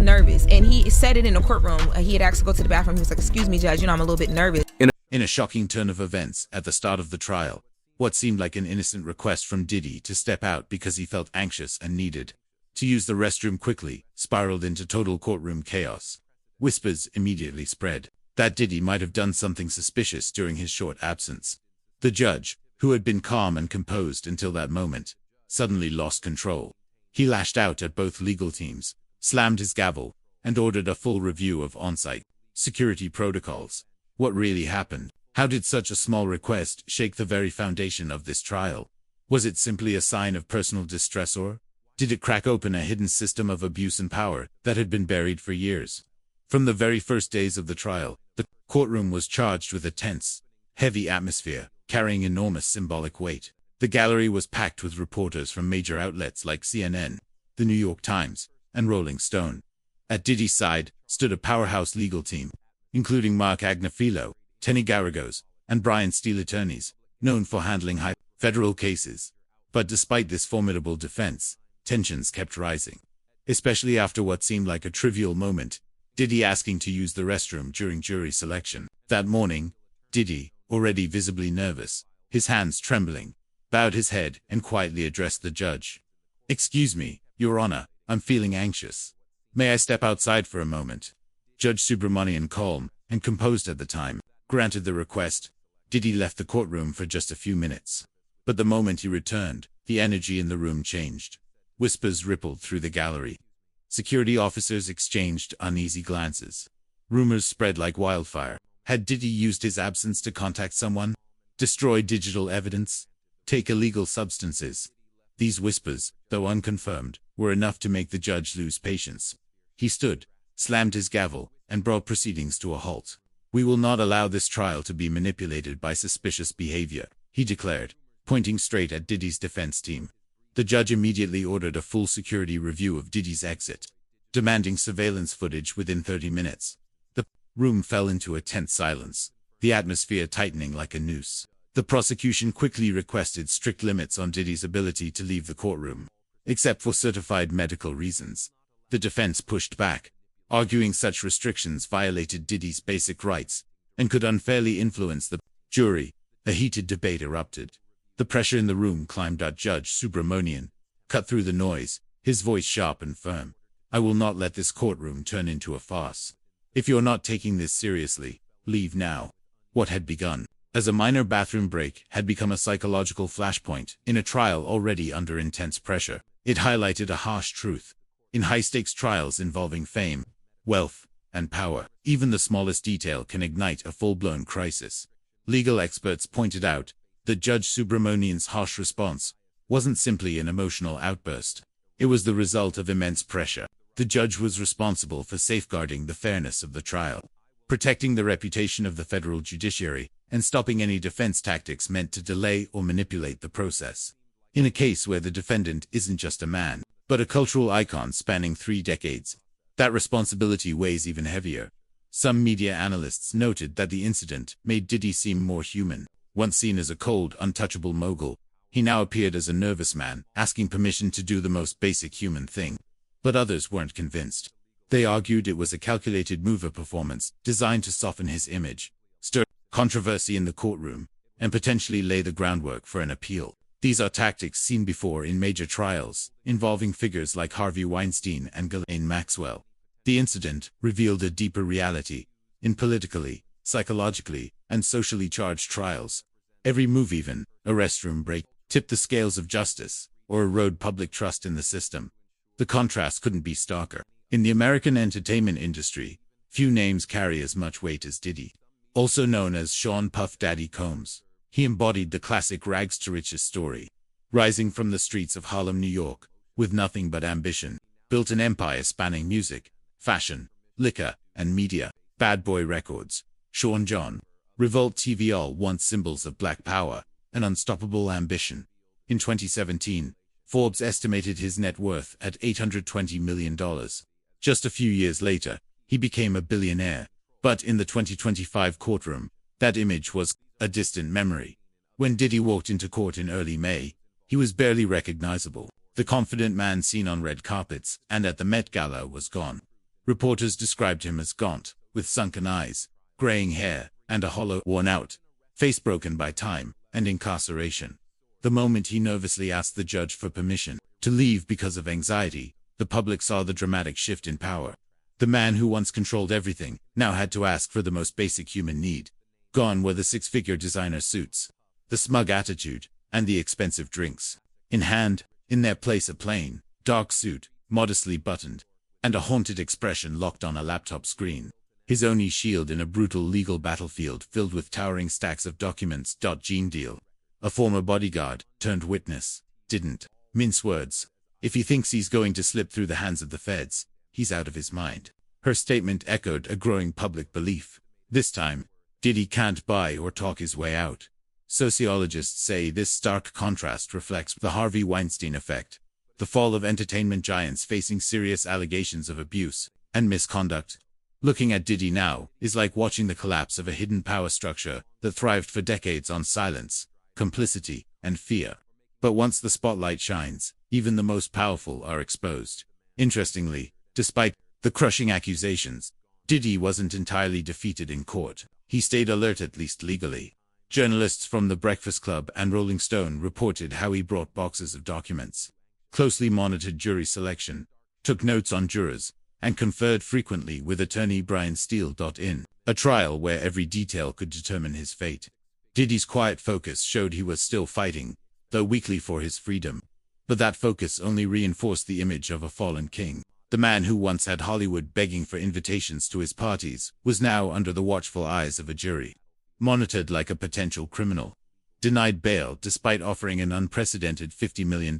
nervous, and he said it in the courtroom. He had asked to go to the bathroom. He was like, "Excuse me, judge, I'm a little bit nervous." In a shocking turn of events at the start of the trial, what seemed like an innocent request from Diddy to step out because he felt anxious and needed to use the restroom quickly spiraled into total courtroom chaos. Whispers immediately spread that Diddy might have done something suspicious during his short absence. The judge, who had been calm and composed until that moment, suddenly lost control. He lashed out at both legal teams, slammed his gavel, and ordered a full review of on-site security protocols. What really happened? How did such a small request shake the very foundation of this trial? Was it simply a sign of personal distress, or did it crack open a hidden system of abuse and power that had been buried for years? From the very first days of the trial, the courtroom was charged with a tense, heavy atmosphere, carrying enormous symbolic weight. The gallery was packed with reporters from major outlets like CNN, The New York Times, and Rolling Stone. At Diddy's side stood a powerhouse legal team, including Mark Agnifilo, Tenny Garagos, and Brian Steele attorneys, known for handling high federal cases. But despite this formidable defense, tensions kept rising, especially after what seemed like a trivial moment, Diddy asking to use the restroom during jury selection. That morning, Diddy, already visibly nervous, his hands trembling, bowed his head and quietly addressed the judge. "Excuse me, Your Honor, I'm feeling anxious. May I step outside for a moment?" Judge Subramanian, calm and composed at the time, granted the request. Diddy left the courtroom for just a few minutes. But the moment he returned, the energy in the room changed. Whispers rippled through the gallery. Security officers exchanged uneasy glances. Rumors spread like wildfire. Had Diddy used his absence to contact someone? Destroy digital evidence? Take illegal substances? These whispers, though unconfirmed, were enough to make the judge lose patience. He stood, slammed his gavel, and brought proceedings to a halt. "We will not allow this trial to be manipulated by suspicious behavior," he declared, pointing straight at Diddy's defense team. The judge immediately ordered a full security review of Diddy's exit, demanding surveillance footage within 30 minutes. The room fell into a tense silence, the atmosphere tightening like a noose. The prosecution quickly requested strict limits on Diddy's ability to leave the courtroom, except for certified medical reasons. The defense pushed back, arguing such restrictions violated Diddy's basic rights and could unfairly influence the jury. A heated debate erupted. The pressure in the room climbed. Judge Subramanian cut through the noise, his voice sharp and firm. "I will not let this courtroom turn into a farce. If you're not taking this seriously, leave now." What had begun as a minor bathroom break had become a psychological flashpoint in a trial already under intense pressure. It highlighted a harsh truth. In high-stakes trials involving fame, wealth, and power, even the smallest detail can ignite a full-blown crisis. Legal experts pointed out that Judge Subramanian's harsh response wasn't simply an emotional outburst. It was the result of immense pressure. The judge was responsible for safeguarding the fairness of the trial, protecting the reputation of the federal judiciary, and stopping any defense tactics meant to delay or manipulate the process. In a case where the defendant isn't just a man, but a cultural icon spanning 3 decades, that responsibility weighs even heavier. Some media analysts noted that the incident made Diddy seem more human. Once seen as a cold, untouchable mogul, he now appeared as a nervous man, asking permission to do the most basic human thing. But others weren't convinced. They argued it was a calculated move, a performance designed to soften his image, stir controversy in the courtroom, and potentially lay the groundwork for an appeal. These are tactics seen before in major trials, involving figures like Harvey Weinstein and Ghislaine Maxwell. The incident revealed a deeper reality. In politically, psychologically, and socially charged trials, every move, even a restroom break, tipped the scales of justice or erode public trust in the system. The contrast couldn't be starker. In the American entertainment industry, few names carry as much weight as Diddy. Also known as Sean Puff Daddy Combs, he embodied the classic rags to riches story. Rising from the streets of Harlem, New York, with nothing but ambition, built an empire spanning music, fashion, liquor, and media. Bad Boy Records, Sean John, Revolt TV, all once symbols of black power and unstoppable ambition. In 2017, Forbes estimated his net worth at $820 million. Just a few years later, he became a billionaire. But in the 2025 courtroom, that image was a distant memory. When Diddy walked into court in early May, he was barely recognizable. The confident man seen on red carpets and at the Met Gala was gone. Reporters described him as gaunt, with sunken eyes, graying hair, and a hollow, worn-out face broken by time and incarceration. The moment he nervously asked the judge for permission to leave because of anxiety, the public saw the dramatic shift in power. The man who once controlled everything now had to ask for the most basic human need. Gone were the six-figure designer suits, the smug attitude, and the expensive drinks. In hand, in their place a plain, dark suit, modestly buttoned, and a haunted expression locked on a laptop screen. His only shield in a brutal legal battlefield filled with towering stacks of documents. Gene Deal, a former bodyguard turned witness, didn't mince words. If he thinks he's going to slip through the hands of the feds, he's out of his mind. Her statement echoed a growing public belief. This time, Diddy can't buy or talk his way out. Sociologists say this stark contrast reflects the Harvey Weinstein effect, the fall of entertainment giants facing serious allegations of abuse and misconduct. Looking at Diddy now is like watching the collapse of a hidden power structure that thrived for decades on silence, complicity, and fear. But once the spotlight shines, even the most powerful are exposed. Interestingly, despite the crushing accusations, Diddy wasn't entirely defeated in court. He stayed alert, at least legally. Journalists from The Breakfast Club and Rolling Stone reported how he brought boxes of documents, closely monitored jury selection, took notes on jurors, and conferred frequently with attorney Brian Steele. In a trial where every detail could determine his fate, Diddy's quiet focus showed he was still fighting, though weakly, for his freedom. But that focus only reinforced the image of a fallen king. The man who once had Hollywood begging for invitations to his parties was now under the watchful eyes of a jury, monitored like a potential criminal, denied bail despite offering an unprecedented $50 million.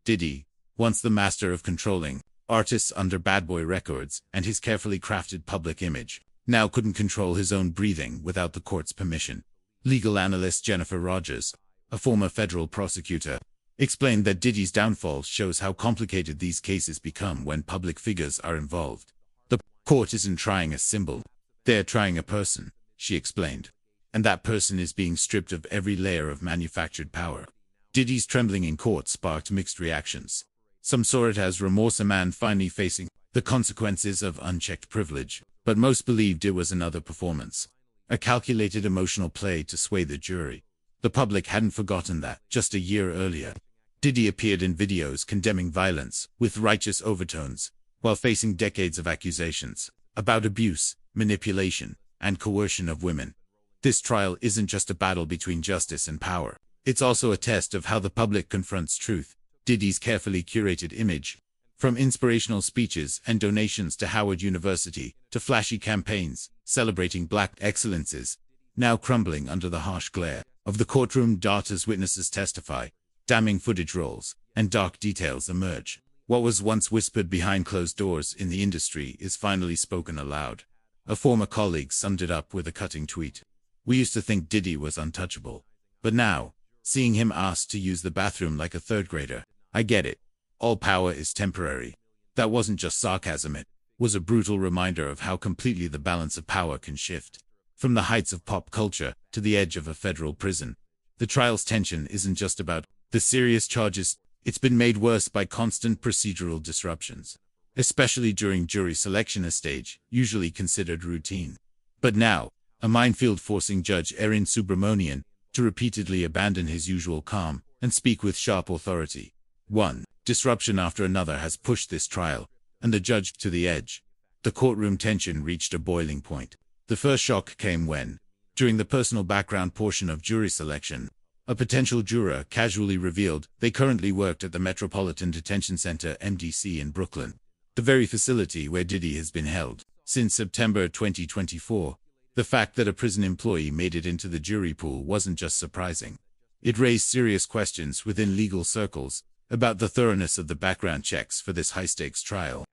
Diddy, once the master of controlling artists under Bad Boy Records and his carefully crafted public image, now couldn't control his own breathing without the court's permission. Legal analyst Jennifer Rogers, a former federal prosecutor, explained that Diddy's downfall shows how complicated these cases become when public figures are involved. The court isn't trying a symbol, they're trying a person, she explained. And that person is being stripped of every layer of manufactured power. Diddy's trembling in court sparked mixed reactions. Some saw it as remorse, a man finally facing the consequences of unchecked privilege, but most believed it was another performance, a calculated emotional play to sway the jury. The public hadn't forgotten that, just a year earlier, Diddy appeared in videos condemning violence with righteous overtones, while facing decades of accusations about abuse, manipulation, and coercion of women. This trial isn't just a battle between justice and power. It's also a test of how the public confronts truth. Diddy's carefully curated image, from inspirational speeches and donations to Howard University to flashy campaigns celebrating black excellences, now crumbling under the harsh glare of the courtroom. As witnesses testify, damning footage rolls, and dark details emerge. What was once whispered behind closed doors in the industry is finally spoken aloud. A former colleague summed it up with a cutting tweet. "We used to think Diddy was untouchable. But now, seeing him asked to use the bathroom like a third grader, I get it. All power is temporary." That wasn't just sarcasm, it was a brutal reminder of how completely the balance of power can shift. From the heights of pop culture to the edge of a federal prison, the trial's tension isn't just about the serious charges. It's been made worse by constant procedural disruptions, especially during jury selection, a stage usually considered routine. But now, a minefield forcing Judge Erin Subramanian to repeatedly abandon his usual calm and speak with sharp authority. One disruption after another has pushed this trial and the judge to the edge. The courtroom tension reached a boiling point. The first shock came when, during the personal background portion of jury selection, a potential juror casually revealed they currently worked at the Metropolitan Detention Center (MDC) in Brooklyn, the very facility where Diddy has been held since September 2024. The fact that a prison employee made it into the jury pool wasn't just surprising. It raised serious questions within legal circles about the thoroughness of the background checks for this high-stakes trial.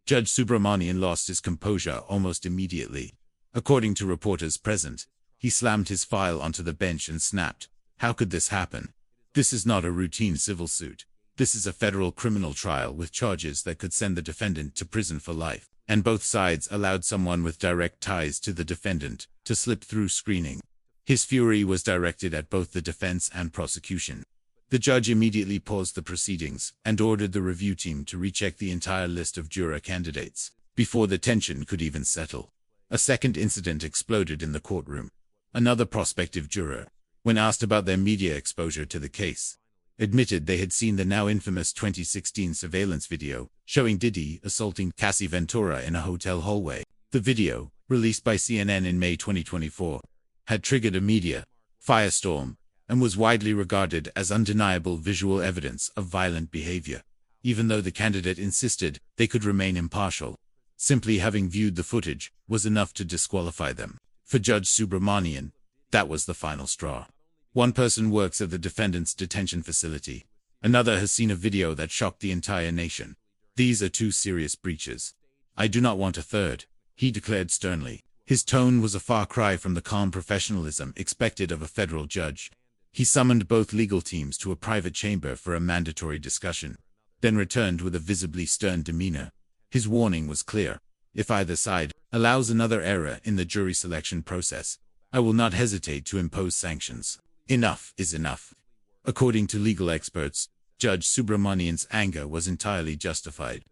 Judge Subramanian lost his composure almost immediately. According to reporters present, he slammed his file onto the bench and snapped, "How could this happen? This is not a routine civil suit. This is a federal criminal trial with charges that could send the defendant to prison for life." And both sides allowed someone with direct ties to the defendant to slip through screening. His fury was directed at both the defense and prosecution. The judge immediately paused the proceedings and ordered the review team to recheck the entire list of juror candidates. before the tension could even settle. A second incident exploded in the courtroom. Another prospective juror, when asked about their media exposure to the case, admitted they had seen the now infamous 2016 surveillance video showing Diddy assaulting Cassie Ventura in a hotel hallway. The video, released by CNN in May 2024, had triggered a media firestorm and was widely regarded as undeniable visual evidence of violent behavior. Even though the candidate insisted they could remain impartial, simply having viewed the footage was enough to disqualify them. For Judge Subramanian, that was the final straw. One person works at the defendant's detention facility. Another has seen a video that shocked the entire nation. These are two serious breaches. I do not want a third, he declared sternly. His tone was a far cry from the calm professionalism expected of a federal judge. He summoned both legal teams to a private chamber for a mandatory discussion, then returned with a visibly stern demeanor. His warning was clear. If either side allows another error in the jury selection process, I will not hesitate to impose sanctions. Enough is enough. According to legal experts, Judge Subramanian's anger was entirely justified.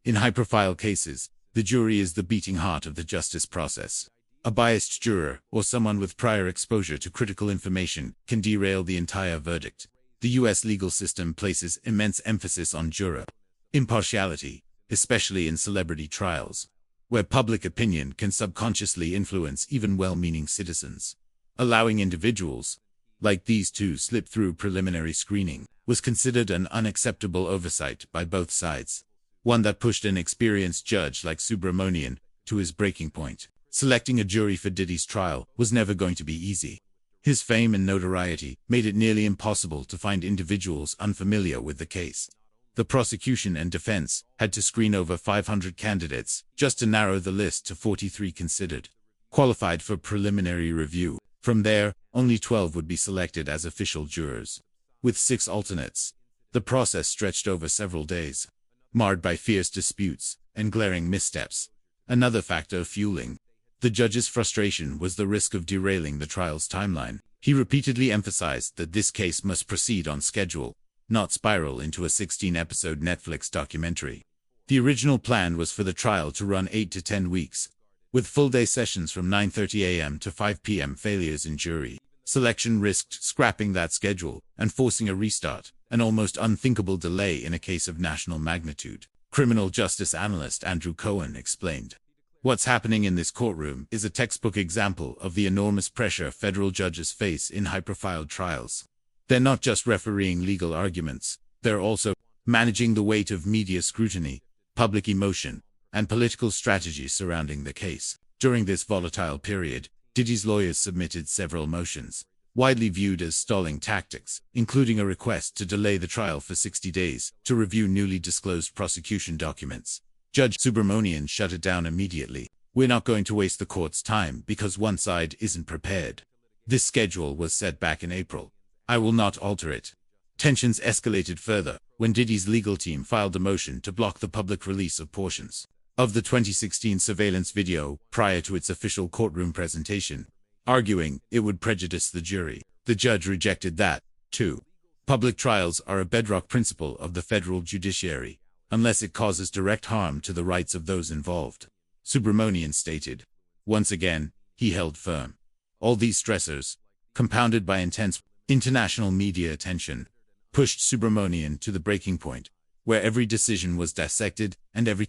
In high-profile cases, the jury is the beating heart of the justice process. A biased juror, or someone with prior exposure to critical information, can derail the entire verdict. The U.S. legal system places immense emphasis on juror impartiality, especially in celebrity trials, where public opinion can subconsciously influence even well-meaning citizens. Allowing individuals like these two slip through preliminary screening was considered an unacceptable oversight by both sides, one that pushed an experienced judge like Subramanian to his breaking point. Selecting a jury for Diddy's trial was never going to be easy. His fame and notoriety made it nearly impossible to find individuals unfamiliar with the case. The prosecution and defense had to screen over 500 candidates just to narrow the list to 43 considered qualified for preliminary review. From there, only 12 would be selected as official jurors. With 6 alternates, the process stretched over several days, marred by fierce disputes and glaring missteps. Another factor fueling the judge's frustration was the risk of derailing the trial's timeline. He repeatedly emphasized that this case must proceed on schedule, not spiral into a 16-episode Netflix documentary. The original plan was for the trial to run 8 to 10 weeks, with full-day sessions from 9:30 a.m. to 5 p.m. Failures in jury selection risked scrapping that schedule and forcing a restart, an almost unthinkable delay in a case of national magnitude. Criminal justice analyst Andrew Cohen explained, "What's happening in this courtroom is a textbook example of the enormous pressure federal judges face in high-profile trials. They're not just refereeing legal arguments, they're also managing the weight of media scrutiny, public emotion, and political strategy surrounding the case." During this volatile period, Diddy's lawyers submitted several motions, widely viewed as stalling tactics, including a request to delay the trial for 60 days to review newly disclosed prosecution documents. Judge Subramanian shut it down immediately. "We're not going to waste the court's time because one side isn't prepared. This schedule was set back in April. I will not alter it." Tensions escalated further when Diddy's legal team filed a motion to block the public release of portions of the 2016 surveillance video prior to its official courtroom presentation, arguing it would prejudice the jury. The judge rejected that, too. Public trials are a bedrock principle of the federal judiciary, unless it causes direct harm to the rights of those involved, Subramanian stated. Once again, he held firm. All these stressors, compounded by intense international media attention, pushed Subramanian to the breaking point, where every decision was dissected and every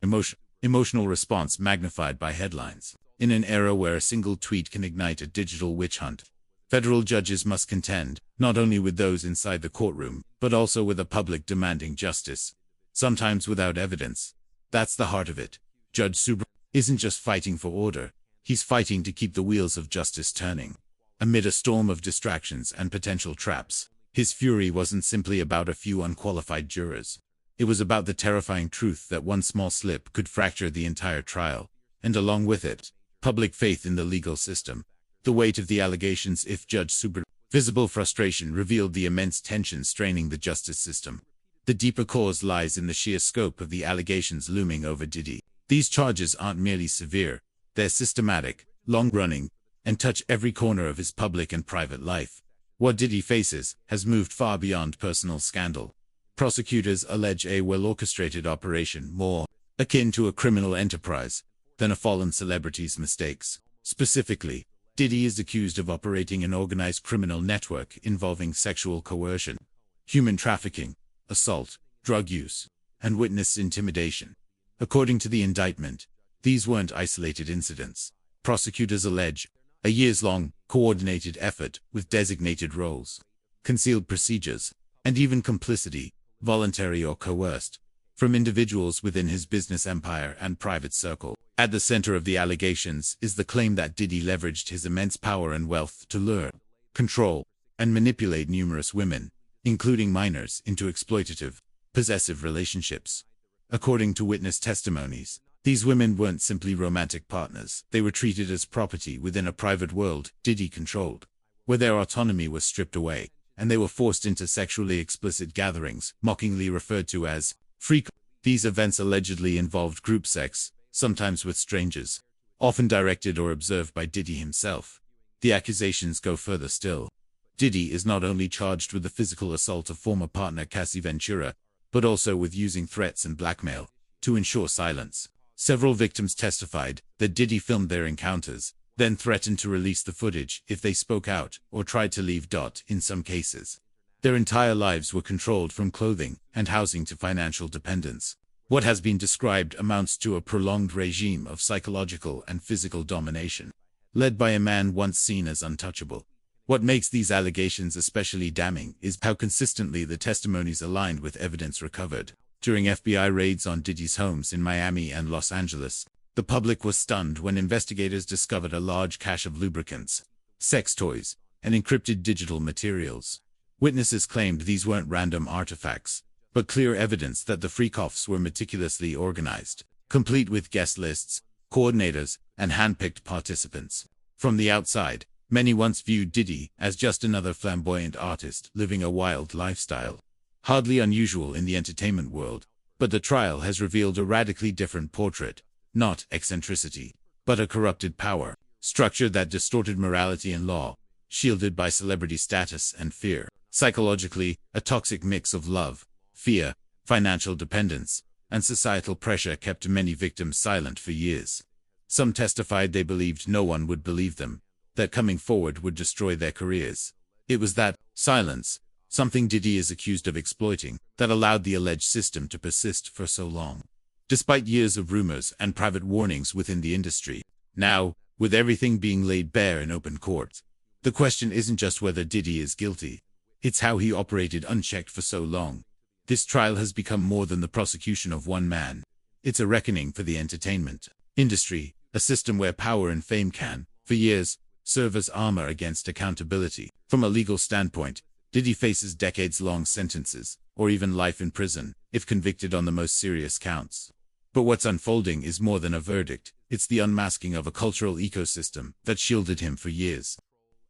emotional response magnified by headlines. In an era where a single tweet can ignite a digital witch hunt, federal judges must contend not only with those inside the courtroom, but also with a public demanding justice, sometimes without evidence. That's the heart of it. Judge Subramanian isn't just fighting for order, he's fighting to keep the wheels of justice turning. Amid a storm of distractions and potential traps, his fury wasn't simply about a few unqualified jurors. It was about the terrifying truth that one small slip could fracture the entire trial, and along with it, public faith in the legal system. The weight of the allegations if Judge Subramanian's visible frustration revealed the immense tension straining the justice system. The deeper cause lies in the sheer scope of the allegations looming over Diddy. These charges aren't merely severe, they're systematic, long-running, and touch every corner of his public and private life. What Diddy faces has moved far beyond personal scandal. Prosecutors allege a well-orchestrated operation more akin to a criminal enterprise, than a fallen celebrity's mistakes. Specifically, Diddy is accused of operating an organized criminal network involving sexual coercion, human trafficking, assault, drug use, and witness intimidation. According to the indictment, these weren't isolated incidents. Prosecutors allege a years-long, coordinated effort with designated roles, concealed procedures, and even complicity, voluntary or coerced, from individuals within his business empire and private circle. At the center of the allegations is the claim that Diddy leveraged his immense power and wealth to lure, control, and manipulate numerous women, including minors, into exploitative, possessive relationships. According to witness testimonies, these women weren't simply romantic partners. They were treated as property within a private world Diddy controlled, where their autonomy was stripped away, and they were forced into sexually explicit gatherings, mockingly referred to as freak. These events allegedly involved group sex, sometimes with strangers, often directed or observed by Diddy himself. The accusations go further still. Diddy is not only charged with the physical assault of former partner Cassie Ventura, but also with using threats and blackmail to ensure silence. Several victims testified that Diddy filmed their encounters, then threatened to release the footage if they spoke out or tried to leave. In some cases, their entire lives were controlled, from clothing and housing to financial dependence. What has been described amounts to a prolonged regime of psychological and physical domination, led by a man once seen as untouchable. What makes these allegations especially damning is how consistently the testimonies aligned with evidence recovered. During FBI raids on Diddy's homes in Miami and Los Angeles, the public was stunned when investigators discovered a large cache of lubricants, sex toys, and encrypted digital materials. Witnesses claimed these weren't random artifacts, but clear evidence that the freak-offs were meticulously organized, complete with guest lists, coordinators, and hand-picked participants. From the outside, many once viewed Diddy as just another flamboyant artist living a wild lifestyle, hardly unusual in the entertainment world. But the trial has revealed a radically different portrait, not eccentricity, but a corrupted power structure that distorted morality and law, shielded by celebrity status and fear. Psychologically, a toxic mix of love, fear, financial dependence, and societal pressure kept many victims silent for years. Some testified they believed no one would believe them, that coming forward would destroy their careers. It was that silence, something Diddy is accused of exploiting, that allowed the alleged system to persist for so long. Despite years of rumors and private warnings within the industry, now, with everything being laid bare in open court, the question isn't just whether Diddy is guilty, it's how he operated unchecked for so long. This trial has become more than the prosecution of one man. It's a reckoning for the entertainment industry, a system where power and fame can, for years, serve as armor against accountability. From a legal standpoint, Diddy faces decades-long sentences, or even life in prison, if convicted on the most serious counts. But what's unfolding is more than a verdict. It's the unmasking of a cultural ecosystem that shielded him for years.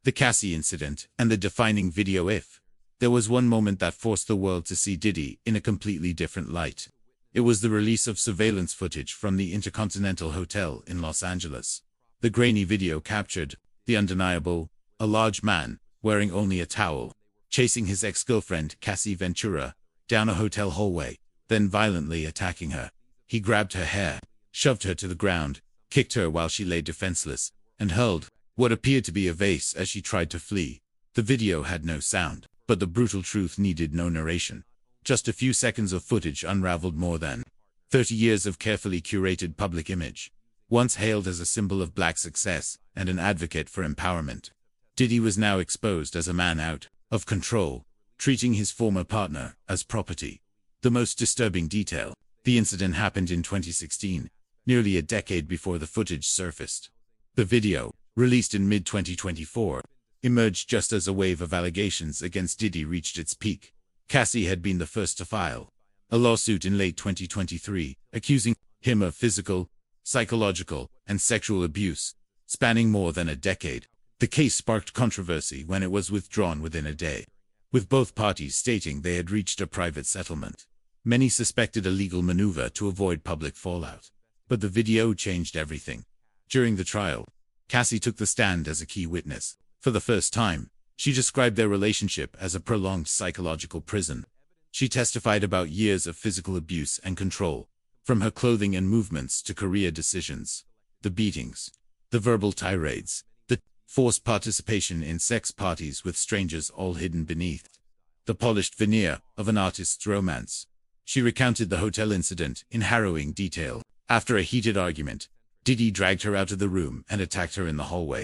The Cassie incident, and the defining video. If there was one moment that forced the world to see Diddy in a completely different light, it was the release of surveillance footage from the Intercontinental Hotel in Los Angeles. The grainy video captured the undeniable: a large man, wearing only a towel, chasing his ex-girlfriend, Cassie Ventura, down a hotel hallway, then violently attacking her. He grabbed her hair, shoved her to the ground, kicked her while she lay defenseless, and hurled what appeared to be a vase as she tried to flee. The video had no sound, but the brutal truth needed no narration. Just a few seconds of footage unraveled more than 30 years of carefully curated public image. Once hailed as a symbol of black success and an advocate for empowerment, Diddy was now exposed as a man out of control, treating his former partner as property. The most disturbing detail: the incident happened in 2016, nearly a decade before the footage surfaced. The video, released in mid-2024, emerged just as a wave of allegations against Diddy reached its peak. Cassie had been the first to file a lawsuit in late 2023, accusing him of physical, psychological, and sexual abuse, spanning more than a decade. The case sparked controversy when it was withdrawn within a day, with both parties stating they had reached a private settlement. Many suspected a legal maneuver to avoid public fallout. But the video changed everything. During the trial, Cassie took the stand as a key witness. For the first time, she described their relationship as a prolonged psychological prison. She testified about years of physical abuse and control, from her clothing and movements to career decisions. The beatings, the verbal tirades, the forced participation in sex parties with strangers, all hidden beneath the polished veneer of an artist's romance. She recounted the hotel incident in harrowing detail. After a heated argument, Diddy dragged her out of the room and attacked her in the hallway.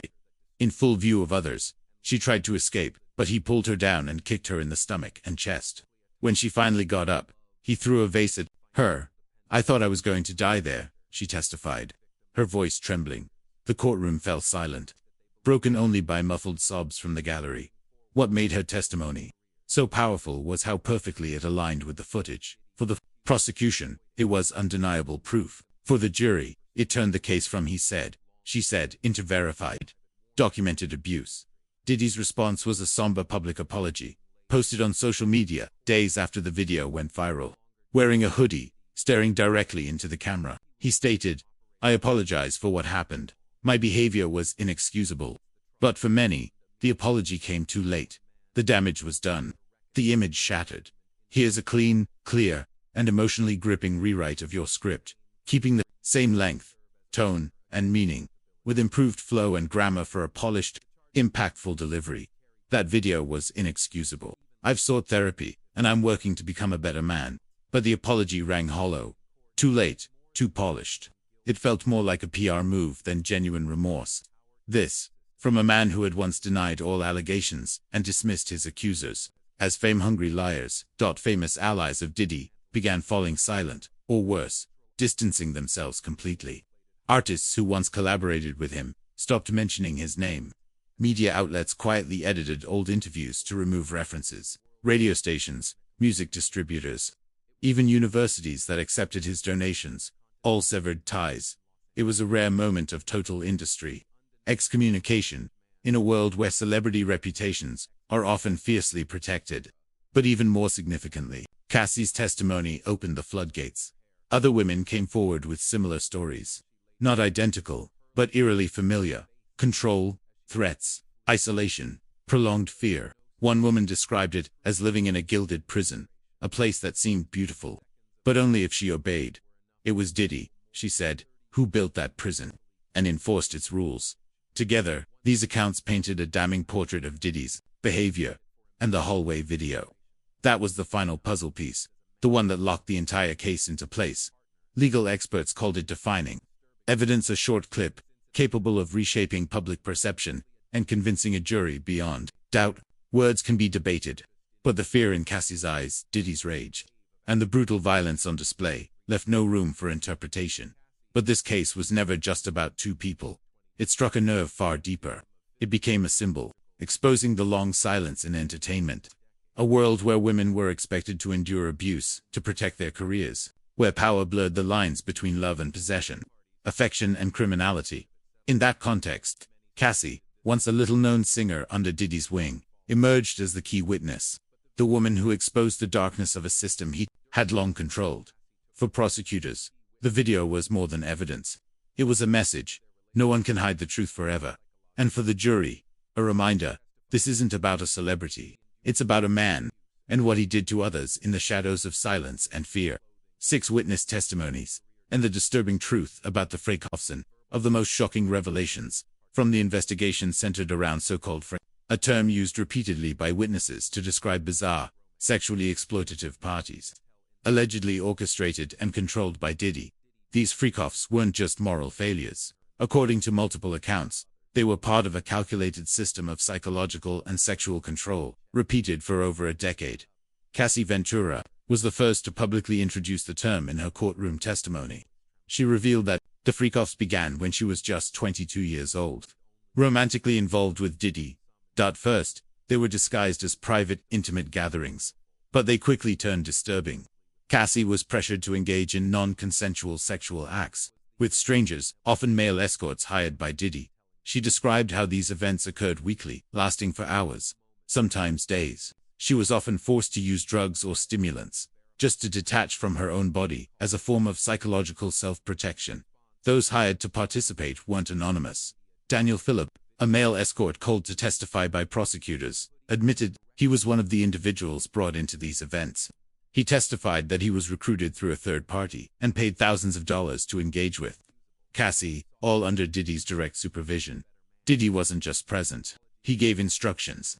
In full view of others, she tried to escape, but he pulled her down and kicked her in the stomach and chest. When she finally got up, he threw a vase at her. "I thought I was going to die there," she testified, her voice trembling. The courtroom fell silent, broken only by muffled sobs from the gallery. What made her testimony so powerful was how perfectly it aligned with the footage. For the prosecution, it was undeniable proof. For the jury, it turned the case from he said, she said, into verified, documented abuse. Diddy's response was a somber public apology, posted on social media days after the video went viral. Wearing a hoodie, staring directly into the camera, he stated, "I apologize for what happened. My behavior was inexcusable." But for many, the apology came too late. The damage was done. The image shattered. Here's a clean, clear, and emotionally gripping rewrite of your script, keeping the same length, tone, and meaning, with improved flow and grammar for a polished, impactful delivery. That video was inexcusable. I've sought therapy, and I'm working to become a better man. But the apology rang hollow. Too late, too polished. It felt more like a PR move than genuine remorse. This, from a man who had once denied all allegations and dismissed his accusers as fame-hungry liars. Famous allies of Diddy began falling silent, or worse, distancing themselves completely. Artists who once collaborated with him stopped mentioning his name. Media outlets quietly edited old interviews to remove references. Radio stations, music distributors, even universities that accepted his donations, all severed ties. It was a rare moment of total industry excommunication, in a world where celebrity reputations are often fiercely protected. But even more significantly, Cassie's testimony opened the floodgates. Other women came forward with similar stories. Not identical, but eerily familiar. Control, threats, isolation, prolonged fear. One woman described it as living in a gilded prison, a place that seemed beautiful, but only if she obeyed. It was Diddy, she said, who built that prison and enforced its rules. Together, these accounts painted a damning portrait of Diddy's behavior and the hallway video. That was the final puzzle piece, the one that locked the entire case into place. Legal experts called it defining evidence, a short clip capable of reshaping public perception and convincing a jury beyond doubt. Words can be debated, but the fear in Cassie's eyes, Diddy's rage, and the brutal violence on display left no room for interpretation. But this case was never just about two people. It struck a nerve far deeper. It became a symbol, exposing the long silence in entertainment. A world where women were expected to endure abuse to protect their careers, where power blurred the lines between love and possession, affection and criminality. In that context, Cassie, once a little-known singer under Diddy's wing, emerged as the key witness, the woman who exposed the darkness of a system he had long controlled. For prosecutors, the video was more than evidence. It was a message. No one can hide the truth forever. And for the jury, a reminder, this isn't about a celebrity. It's about a man, and what he did to others in the shadows of silence and fear. 6 witness testimonies, and the disturbing truth about the freakoffs of the most shocking revelations from the investigation centered around so-called a term used repeatedly by witnesses to describe bizarre, sexually exploitative parties, allegedly orchestrated and controlled by Diddy. These freakoffs weren't just moral failures. According to multiple accounts, they were part of a calculated system of psychological and sexual control, repeated for over a decade. Cassie Ventura was the first to publicly introduce the term in her courtroom testimony. She revealed that the freakoffs began when she was just 22 years old. Romantically involved with Diddy. First, they were disguised as private, intimate gatherings, but they quickly turned disturbing. Cassie was pressured to engage in non-consensual sexual acts with strangers, often male escorts hired by Diddy. She described how these events occurred weekly, lasting for hours, sometimes days. She was often forced to use drugs or stimulants, just to detach from her own body, as a form of psychological self-protection. Those hired to participate weren't anonymous. Daniel Phillip, a male escort called to testify by prosecutors, admitted he was one of the individuals brought into these events. He testified that he was recruited through a third party and paid thousands of dollars to engage with Cassie, all under Diddy's direct supervision. Diddy wasn't just present. He gave instructions.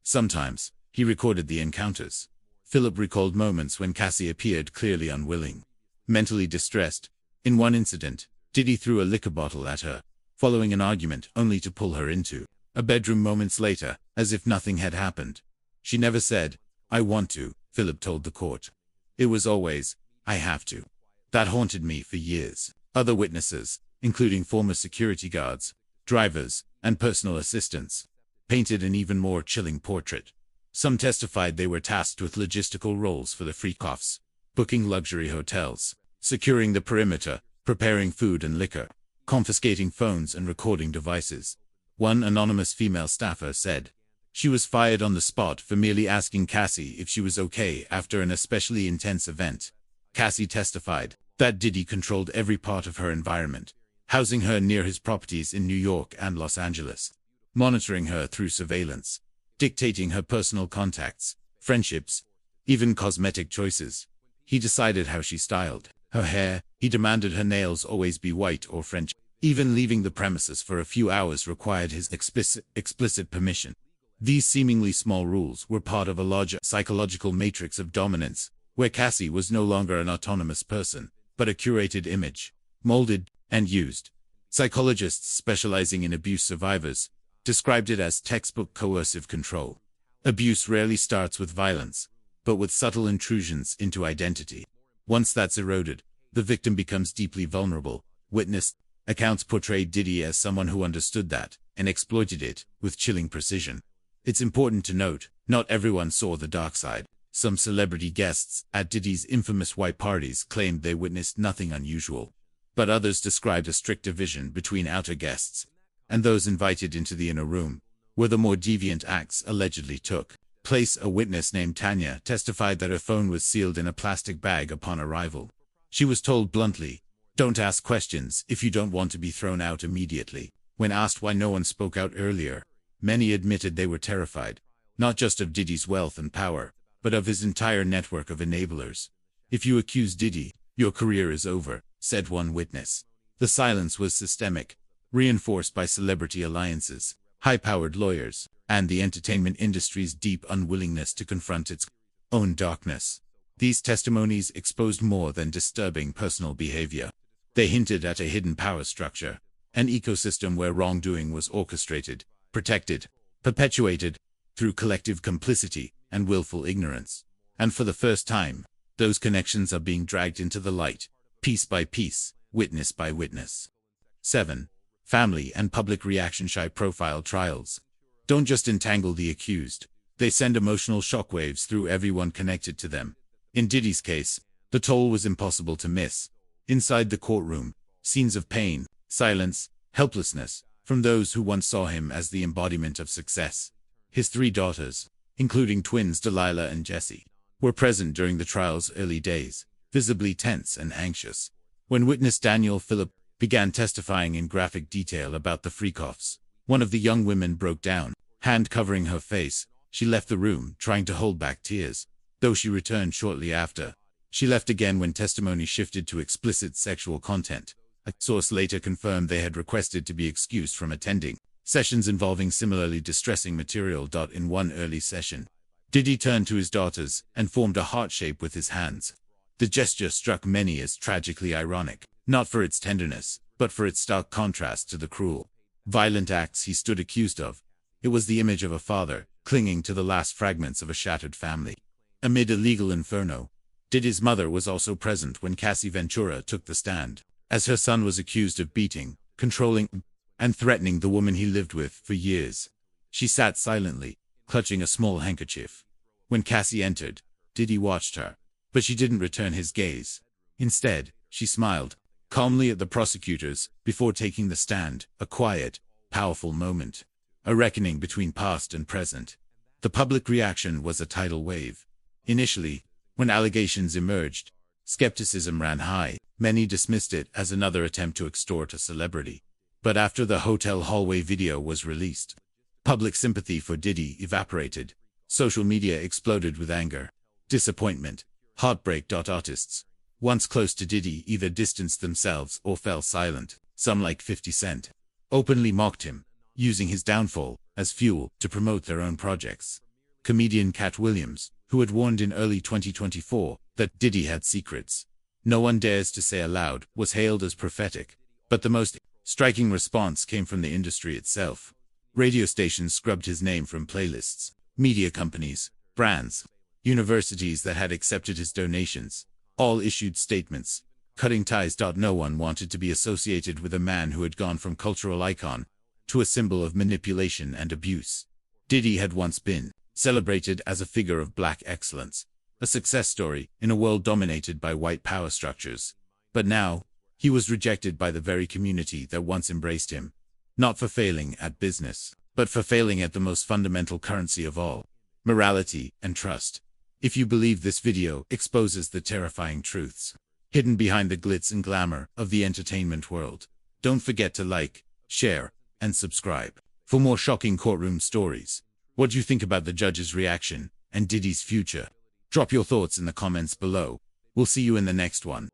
Sometimes, he recorded the encounters. Philip recalled moments when Cassie appeared clearly unwilling, mentally distressed. In one incident, Diddy threw a liquor bottle at her, following an argument only to pull her into a bedroom moments later, as if nothing had happened. She never said, "I want to," Philip told the court. It was always, "I have to." That haunted me for years. Other witnesses, including former security guards, drivers, and personal assistants, painted an even more chilling portrait. Some testified they were tasked with logistical roles for the freak-offs, booking luxury hotels, securing the perimeter, preparing food and liquor, confiscating phones and recording devices. One anonymous female staffer said she was fired on the spot for merely asking Cassie if she was okay after an especially intense event. Cassie testified that Diddy controlled every part of her environment, housing her near his properties in New York and Los Angeles, monitoring her through surveillance, dictating her personal contacts, friendships, even cosmetic choices. He decided how she styled her hair. He demanded her nails always be white or French. Even leaving the premises for a few hours required his explicit permission. These seemingly small rules were part of a larger psychological matrix of dominance, where Cassie was no longer an autonomous person, but a curated image, molded and used. Psychologists specializing in abuse survivors described it as textbook coercive control. Abuse rarely starts with violence, but with subtle intrusions into identity. Once that's eroded, the victim becomes deeply vulnerable. Witness accounts portrayed Diddy as someone who understood that and exploited it with chilling precision. It's important to note, not everyone saw the dark side. Some celebrity guests at Diddy's infamous white parties claimed they witnessed nothing unusual, but others described a strict division between outer guests and those invited into the inner room, where the more deviant acts allegedly took place. A witness named Tanya testified that her phone was sealed in a plastic bag upon arrival. She was told bluntly, "Don't ask questions if you don't want to be thrown out immediately." When asked why no one spoke out earlier, many admitted they were terrified, not just of Diddy's wealth and power, but of his entire network of enablers. "If you accuse Diddy, your career is over," said one witness. The silence was systemic, reinforced by celebrity alliances, high-powered lawyers, and the entertainment industry's deep unwillingness to confront its own darkness. These testimonies exposed more than disturbing personal behavior. They hinted at a hidden power structure, an ecosystem where wrongdoing was orchestrated, protected, perpetuated, through collective complicity and willful ignorance. And for the first time, those connections are being dragged into the light, piece by piece, witness by witness. 7. Family and public reaction. High-profile trials don't just entangle the accused, they send emotional shockwaves through everyone connected to them. In Diddy's case, the toll was impossible to miss. Inside the courtroom, scenes of pain, silence, helplessness, from those who once saw him as the embodiment of success. His 3 daughters, including twins Delilah and Jessie, were present during the trial's early days, visibly tense and anxious. When witness Daniel Phillip began testifying in graphic detail about the freak-offs, one of the young women broke down, hand covering her face. She left the room, trying to hold back tears, though she returned shortly after. She left again when testimony shifted to explicit sexual content. A source later confirmed they had requested to be excused from attending sessions involving similarly distressing material. In one early session, Diddy turned to his daughters and formed a heart shape with his hands. The gesture struck many as tragically ironic, not for its tenderness, but for its stark contrast to the cruel, violent acts he stood accused of. It was the image of a father, clinging to the last fragments of a shattered family. Amid a legal inferno, Diddy's mother was also present when Cassie Ventura took the stand, as her son was accused of beating, controlling, and threatening the woman he lived with for years. She sat silently, clutching a small handkerchief. When Cassie entered, Diddy watched her, but she didn't return his gaze. Instead, she smiled calmly at the prosecutors before taking the stand. A quiet, powerful moment. A reckoning between past and present. The public reaction was a tidal wave. Initially, when allegations emerged, skepticism ran high. Many dismissed it as another attempt to extort a celebrity. But after the hotel hallway video was released, public sympathy for Diddy evaporated. Social media exploded with anger, disappointment, Heartbreak. Artists, once close to Diddy, either distanced themselves or fell silent. Some, like 50 Cent, openly mocked him, using his downfall as fuel to promote their own projects. Comedian Cat Williams, who had warned in early 2024 that Diddy had secrets no one dares to say aloud, was hailed as prophetic. But the most striking response came from the industry itself. Radio stations scrubbed his name from playlists. Media companies, brands, universities that had accepted his donations, all issued statements, cutting ties. No one wanted to be associated with a man who had gone from cultural icon to a symbol of manipulation and abuse. Diddy had once been celebrated as a figure of black excellence, a success story in a world dominated by white power structures. But now, he was rejected by the very community that once embraced him, not for failing at business, but for failing at the most fundamental currency of all, morality and trust. If you believe this video exposes the terrifying truths hidden behind the glitz and glamour of the entertainment world, don't forget to like, share, and subscribe for more shocking courtroom stories. What do you think about the judge's reaction and Diddy's future? Drop your thoughts in the comments below. We'll see you in the next one.